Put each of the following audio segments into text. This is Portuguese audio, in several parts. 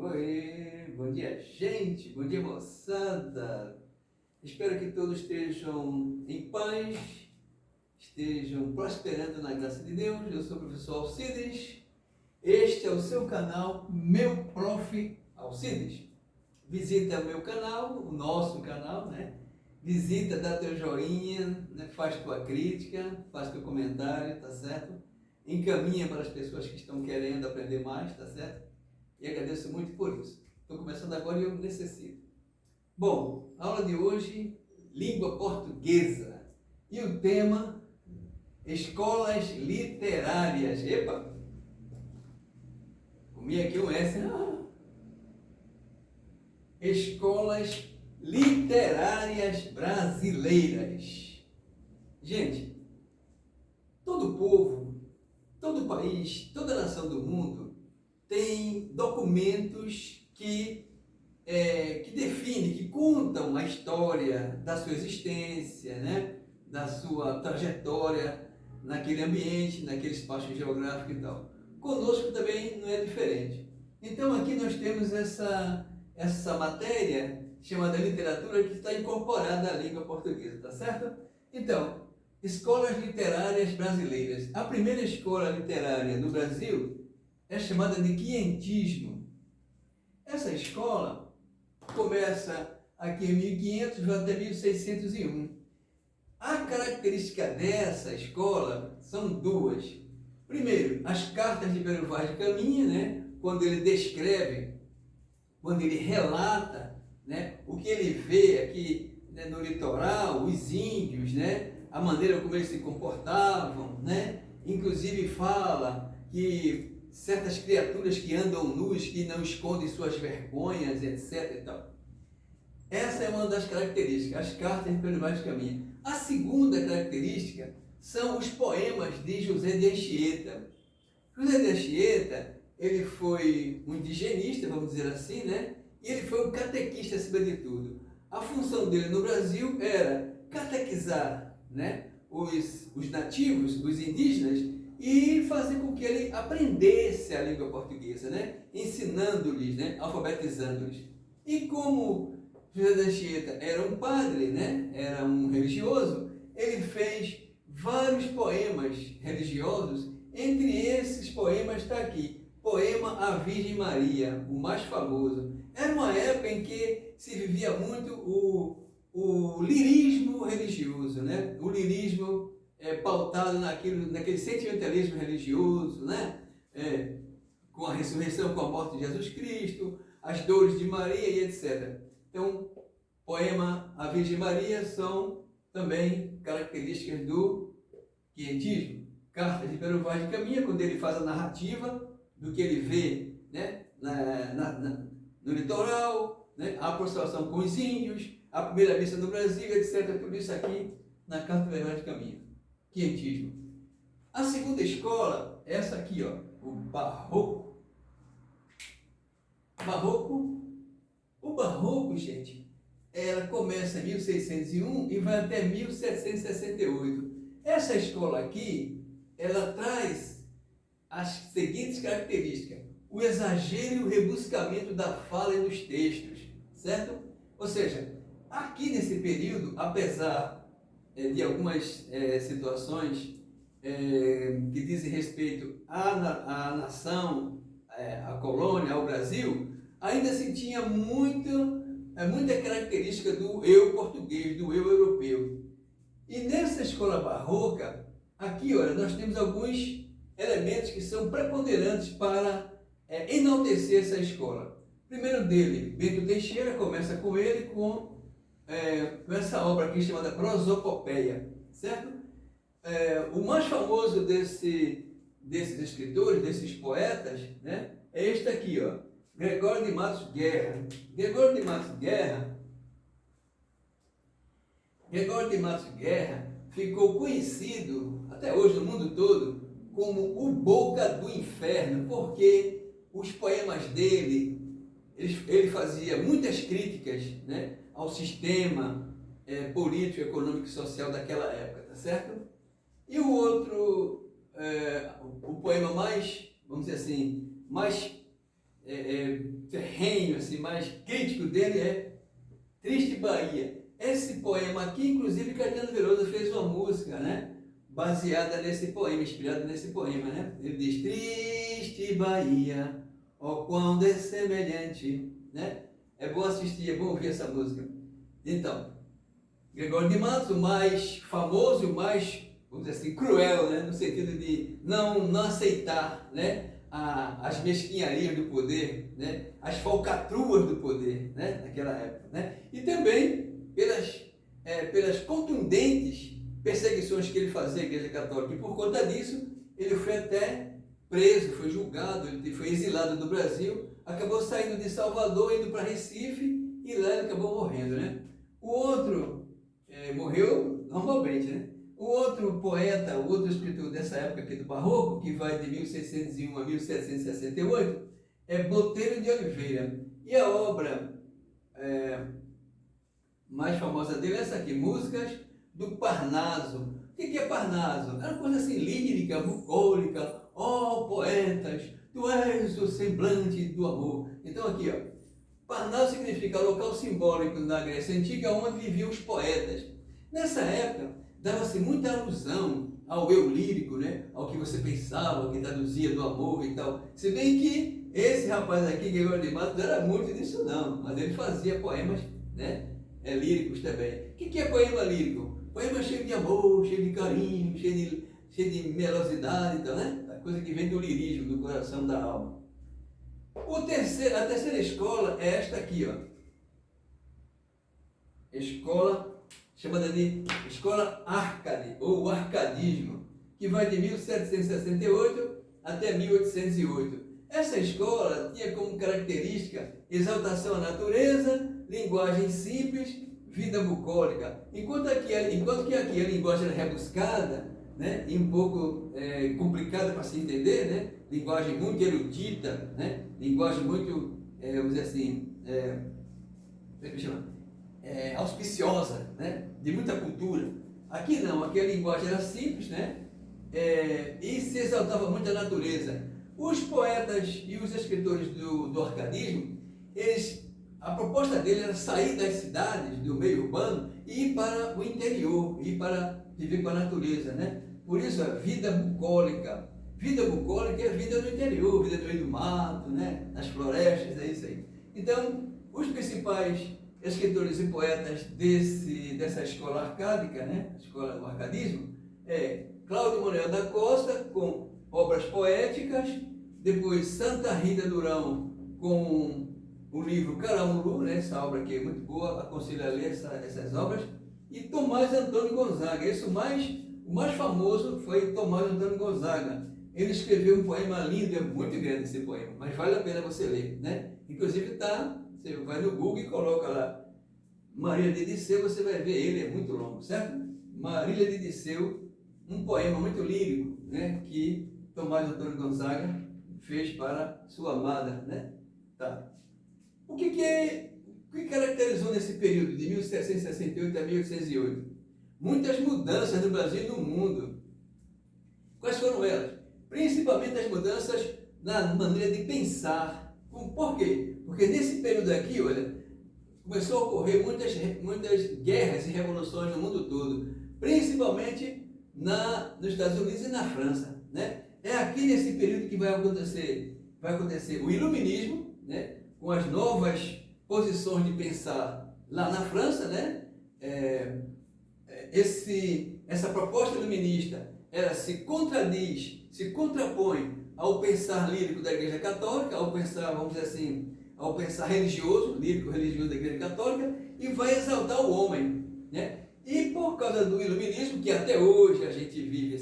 Oi, bom dia, gente, bom dia, moçada. Espero que todos estejam em paz, estejam prosperando na graça de Deus. Eu sou o professor Alcides. Este é o seu canal, meu Prof. Alcides. Visita meu canal, o nosso canal, né? Visita, dá teu joinha, né? Faz tua crítica, faz teu comentário, tá certo? Encaminha para as pessoas que estão querendo aprender mais, tá certo? E agradeço muito por isso. Estou começando agora e eu necessito. Bom, a aula de hoje, língua portuguesa. E o tema, escolas literárias. Epa! Comi aqui um S. Escolas literárias brasileiras. Gente, todo povo, todo país, toda nação do mundo tem documentos que definem, que contam a história da sua existência, né? Da sua trajetória naquele ambiente, naquele espaço geográfico e tal. Conosco também não é diferente. Então aqui nós temos essa matéria chamada literatura que está incorporada à língua portuguesa, tá certo? Então, escolas literárias brasileiras. A primeira escola literária no Brasil é chamada de quientismo. Essa escola começa aqui em 1500 vai até 1601. A característica dessa escola são duas. Primeiro, as cartas de Pero Vaz de Caminha, né? Quando ele descreve, quando ele relata, né? O que ele vê aqui, né? No litoral, os índios, né? A maneira como eles se comportavam, né? Inclusive fala que certas criaturas que andam nus, que não escondem suas vergonhas, etc. E tal. Essa é uma das características, as cartas de Pero Vaz de Caminha. A segunda característica são os poemas de José de Anchieta. José de Anchieta, ele foi um indigenista, vamos dizer assim, né? E ele foi um catequista acima de tudo. A função dele no Brasil era catequizar, né? Os nativos, os indígenas, e fazer com que ele aprendesse a língua portuguesa, né? Ensinando-lhes, né? Alfabetizando-lhes. E como José de Anchieta era um padre, né? Era um religioso, ele fez vários poemas religiosos. Entre esses poemas está aqui, poema à Virgem Maria, o mais famoso. Era uma época em que se vivia muito o lirismo religioso, né? O lirismo pautado naquele sentimentalismo religioso, né? Com a ressurreição, com a morte de Jesus Cristo, as dores de Maria e etc. Então, poema à Virgem Maria são também características do quietismo. Cartas de Pero Vaz de Caminha, quando ele faz a narrativa do que ele vê, né? No litoral, né? A aproximação com os índios, a primeira missa no Brasil, etc. Tudo isso aqui na Carta de Pero Vaz de Caminha. Quietismo. A segunda escola é essa aqui, ó, o barroco. O barroco, gente, ela começa em 1601 e vai até 1768. Essa escola aqui, ela traz as seguintes características: o exagero e o rebuscamento da fala e dos textos, certo? Ou seja, aqui nesse período, apesar de algumas situações que dizem respeito à nação, à colônia, ao Brasil, ainda se tinha muita característica do eu português, do eu europeu. E nessa escola barroca, aqui, olha, nós temos alguns elementos que são preponderantes para enaltecer essa escola. O primeiro dele, Bento Teixeira, começa com ele com essa obra aqui chamada Prosopopeia, certo? O mais famoso desses escritores, desses poetas, né, é este aqui, ó, Gregório de Matos Guerra. Gregório de Matos Guerra ficou conhecido, até hoje no mundo todo, como o Boca do Inferno, porque os poemas dele, ele fazia muitas críticas, né, ao sistema político, econômico e social daquela época, tá certo? E o outro, o poema mais, vamos dizer assim, mais ferrenho, assim, mais crítico dele é Triste Bahia. Esse poema aqui, inclusive, Caetano Veloso fez uma música, né? Baseada nesse poema, inspirada nesse poema, né? Ele diz, Triste Bahia, ó quão dessemelhante, né? É bom assistir, é bom ouvir essa música. Então, Gregório de Matos, o mais famoso e o mais, vamos dizer assim, cruel, né? No sentido de não aceitar, né? As mesquinharias do poder, né? As falcatruas do poder, né? Naquela época, né? E também pelas contundentes perseguições que ele fazia à Igreja Católica. E por conta disso, ele foi até preso, foi julgado, ele foi exilado do Brasil, acabou saindo de Salvador, indo para Recife, e lá ele acabou morrendo, né? O outro morreu normalmente, né? O outro poeta, o outro escritor dessa época aqui do Barroco, que vai de 1601 a 1768, é Botelho de Oliveira. E a obra mais famosa dele é essa aqui, Músicas do Parnaso. O que é Parnaso? É uma coisa assim lírica, bucólica. Ó poetas, tu és o semblante do amor. Então aqui, ó, Parnaso significa local simbólico na Grécia Antiga onde viviam os poetas. Nessa época, dava-se muita alusão ao eu lírico, né? Ao que você pensava, ao que traduzia do amor e tal. Se bem que esse rapaz aqui, Gregório de Matos, não era muito disso não, mas ele fazia poemas, né? Líricos também. O que é poema lírico? Poema cheio de amor, cheio de carinho, cheio de melosidade e tal, né? A coisa que vem do lirismo, do coração, da alma. A terceira escola é esta aqui, ó. Escola chamada de Escola Arcade, ou Arcadismo, que vai de 1768 até 1808. Essa escola tinha como característica exaltação à natureza, linguagem simples, vida bucólica. Enquanto que aqui a linguagem era rebuscada, né, e um pouco complicada para se entender, né, linguagem muito erudita, né, linguagem muito, vamos dizer assim, como é que chama? Auspiciosa, né, de muita cultura. Aqui não, aqui a linguagem era simples, né, e se exaltava muito a natureza. Os poetas e os escritores do arcadismo, a proposta dele era sair das cidades, do meio urbano, e ir para o interior, ir para viver com a natureza, né? Por isso, a vida bucólica. Vida bucólica é a vida no interior, vida no meio do mato, né? Nas florestas, é isso aí. Então, os principais escritores e poetas dessa escola arcádica, né? Escola do arcadismo, Cláudio Manuel da Costa, com obras poéticas, depois Santa Rita Durão, com o livro Caramuru, né? Essa obra aqui é muito boa, aconselho a ler essas obras, e Tomás Antônio Gonzaga. O mais famoso foi Tomás Antônio Gonzaga. Ele escreveu um poema lindo, é muito grande esse poema, mas vale a pena você ler, né? Inclusive você vai no Google e coloca lá Marília de Disseu, você vai ver ele, é muito longo, certo? Marília de Disseu, um poema muito lírico, né? Que Tomás Antônio Gonzaga fez para sua amada, né? Tá. O que caracterizou nesse período de 1768 a 1808? Muitas mudanças no Brasil e no mundo. Quais foram elas? Principalmente as mudanças na maneira de pensar. Por quê? Porque nesse período aqui, olha, começou a ocorrer muitas guerras e revoluções no mundo todo, principalmente nos Estados Unidos e na França, né? É aqui nesse período que vai acontecer o iluminismo, né? Com as novas posições de pensar lá na França, né? Essa proposta iluminista, ela se contrapõe ao pensar lírico da Igreja Católica, ao pensar, vamos dizer assim, ao pensar religioso, lírico-religioso da Igreja Católica, e vai exaltar o homem, né? E por causa do iluminismo, que até hoje a gente vive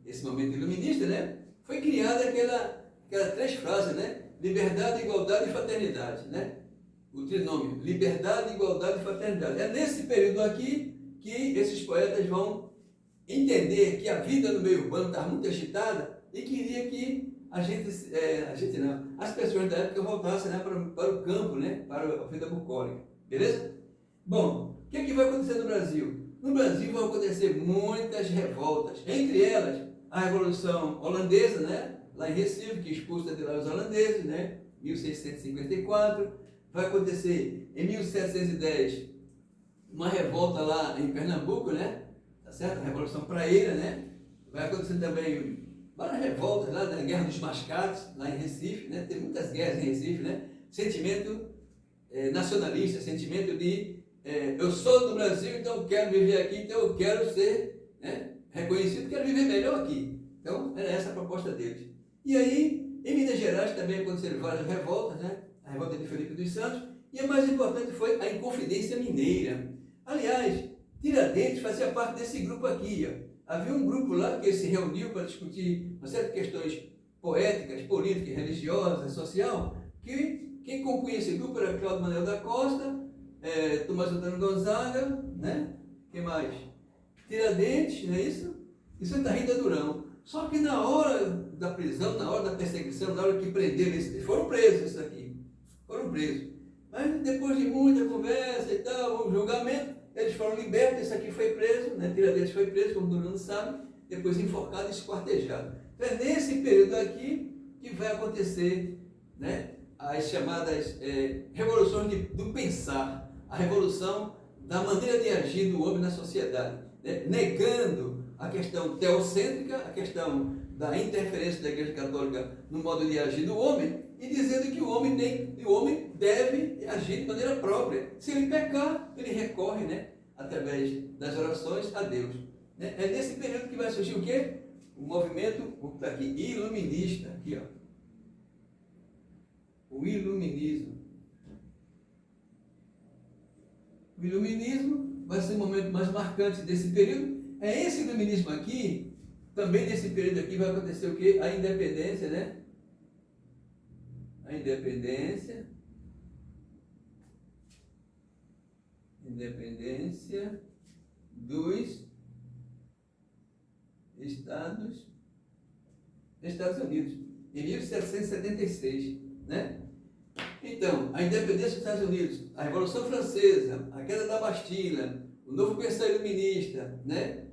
esse momento iluminista, né? Foi criada aquela 3 frases, né? Liberdade, igualdade e fraternidade, né? O trinômio, liberdade, igualdade e fraternidade. É nesse período aqui que esses poetas vão entender que a vida no meio urbano está muito agitada e queria que as pessoas da época voltassem, né, para o campo, né, para a vida bucólica. Beleza? Bom, o que vai acontecer no Brasil? No Brasil vão acontecer muitas revoltas, entre elas a Revolução Holandesa, né? Lá em Recife, que expulsa de lá os holandeses, né? 1654. Vai acontecer em 1710 uma revolta lá em Pernambuco, né? Tá certo? A Revolução Praeira, né? Vai acontecer também várias revoltas lá na Guerra dos Mascates, lá em Recife, né? Tem muitas guerras em Recife, né? Sentimento nacionalista, sentimento de eu sou do Brasil, então eu quero viver aqui, então eu quero ser, né, reconhecido, quero viver melhor aqui. Então, era essa a proposta deles. E aí, em Minas Gerais também aconteceram várias revoltas, né? A revolta de Felipe dos Santos, e a mais importante foi a Inconfidência Mineira. Aliás, Tiradentes fazia parte desse grupo aqui. Ó. Havia um grupo lá que se reuniu para discutir uma série de questões poéticas, políticas, religiosas, social, que quem compunha esse grupo era Cláudio Manuel da Costa, Tomás Antônio Gonzaga, né? Quem mais? Tiradentes, não é isso? E Santa Rita Durão. Só que na hora da prisão, na hora da perseguição, na hora que prenderam esses, foram presos esses aqui. Foram presos. Mas depois de muita conversa e tal, um julgamento, eles foram libertos, esse aqui foi preso, né? Tiradentes foi preso, como todo mundo sabe, depois enforcado e esquartejado. Então é nesse período aqui que vai acontecer, né, as chamadas revoluções do pensar, a revolução da maneira de agir do homem na sociedade, né? Negando a questão teocêntrica, a questão da interferência da Igreja Católica no modo de agir do homem, e dizendo que o homem deve agir de maneira própria. Se ele pecar, ele recorre, né, através das orações a Deus. Né? É nesse período que vai surgir o quê? O movimento, tá aqui, iluminista, aqui, ó. O iluminismo. O iluminismo vai ser o momento mais marcante desse período. É esse iluminismo aqui, também nesse período aqui vai acontecer o quê? A independência, né? A independência dos Estados Unidos, em 1776, né? Então, a independência dos Estados Unidos, a Revolução Francesa, a queda da Bastilha, o novo pensamento iluminista, né?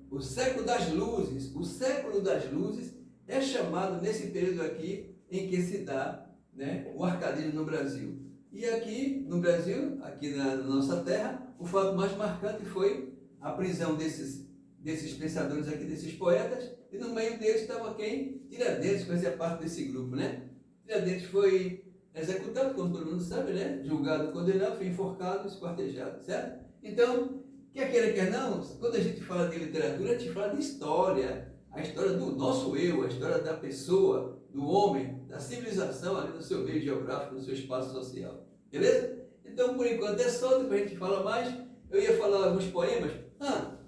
O século das luzes é chamado nesse período aqui em que se dá, né, o arcadismo no Brasil. E aqui no Brasil, aqui na nossa terra, o fato mais marcante foi a prisão desses pensadores aqui, desses poetas, e no meio deles estava quem? Tiradentes, que fazia parte desse grupo, né? Tiradentes foi executado, como todo mundo sabe, né? Julgado, condenado, foi enforcado, esquartejado, certo? Então, quer queira, quer não, quando a gente fala de literatura, a gente fala de história, a história do nosso eu, a história da pessoa, do homem, da civilização ali no seu meio geográfico, no seu espaço social. Beleza? Então, por enquanto é só, depois a gente fala mais. Eu ia falar alguns poemas.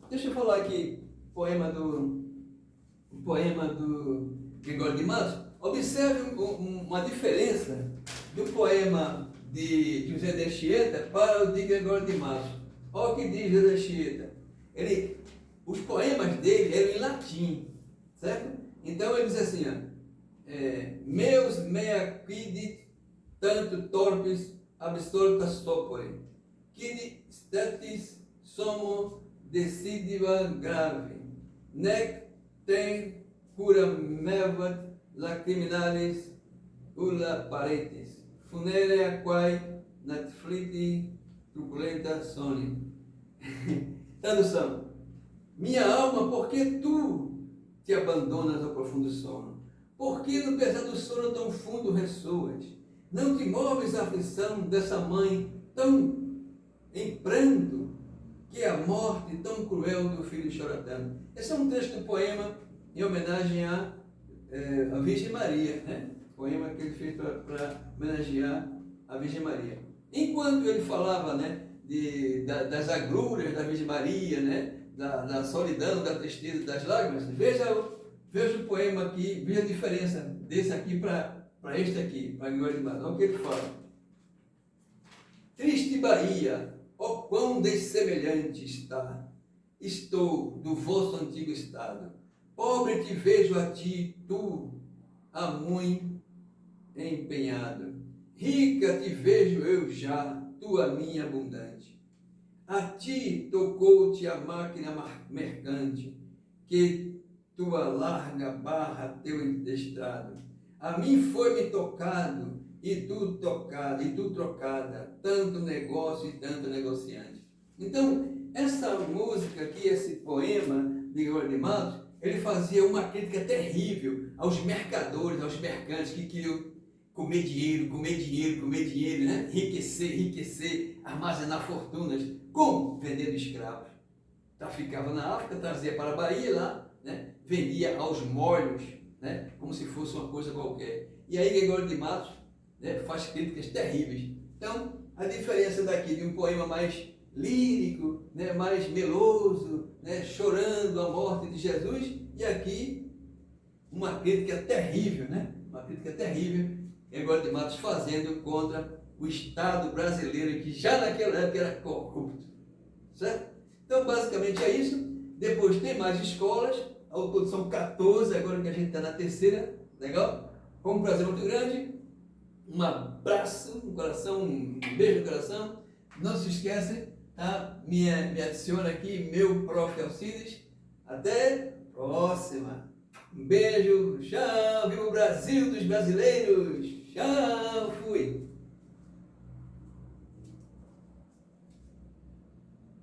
Deixa eu falar aqui o poema do Gregório de Matos. Observe uma diferença do poema de José de Anchieta para o de Gregório de Matos. Olha o que diz José de Anchieta. Os poemas dele eram em latim, certo? Então ele diz assim, ó, meus mea quid tanto torpes absolta sopore, quid statis somo decidiva grave, nec ten cura mevat lacriminales ulla paretis, funerea quae natfliti truculenta soni. Tradução. Minha alma, por que tu te abandonas ao profundo sono? Por que no pesado sono tão fundo ressoas? Não te moves a aflição dessa mãe tão em pranto, que a morte tão cruel do filho chora tanto. Esse é um trecho do poema em homenagem à Virgem Maria, né? Poema que ele fez para homenagear a Virgem Maria. Enquanto ele falava, né, das agruras da Virgem Maria, né, da solidão, da tristeza, das lágrimas, veja o poema aqui, veja a diferença desse aqui para este aqui, para Gregório de Matos. Olha o que ele fala. Triste Bahia, ó quão dessemelhante estou do vosso antigo estado. Pobre te vejo a ti, tu, a muito empenhado. Rica te vejo eu já, tu a mim abundante. A ti tocou-te a máquina mercante, que tua larga barra teu estrado. A mim foi-me tocado, e tu trocada, tanto negócio e tanto negociante. Então, essa música aqui, esse poema de Gregório de Matos, ele fazia uma crítica terrível aos mercadores, aos mercantes que queriam comer dinheiro, né? Enriquecer, armazenar fortunas. Como? Vendendo escravos. Traficava na África, trazia para a Bahia lá, né? Vendia aos molhos, né? Como se fosse uma coisa qualquer. E aí Gregório de Matos, né, faz críticas terríveis. Então, a diferença daqui de um poema mais lírico, né, mais meloso, né, chorando a morte de Jesus, e aqui uma crítica terrível, né? Uma crítica terrível, Gregório de Matos fazendo contra o Estado brasileiro, que já naquela época era corrupto. Certo? Então, basicamente é isso. Depois tem mais escolas, ao todo são 14, agora que a gente está na terceira, legal? Foi um prazer muito grande. Um abraço no coração, um beijo no coração. Não se esquece, tá? Me adiciona aqui, meu Prof. Alcides. Até a próxima. Um beijo, tchau, viva o Brasil dos brasileiros. Tchau, fui.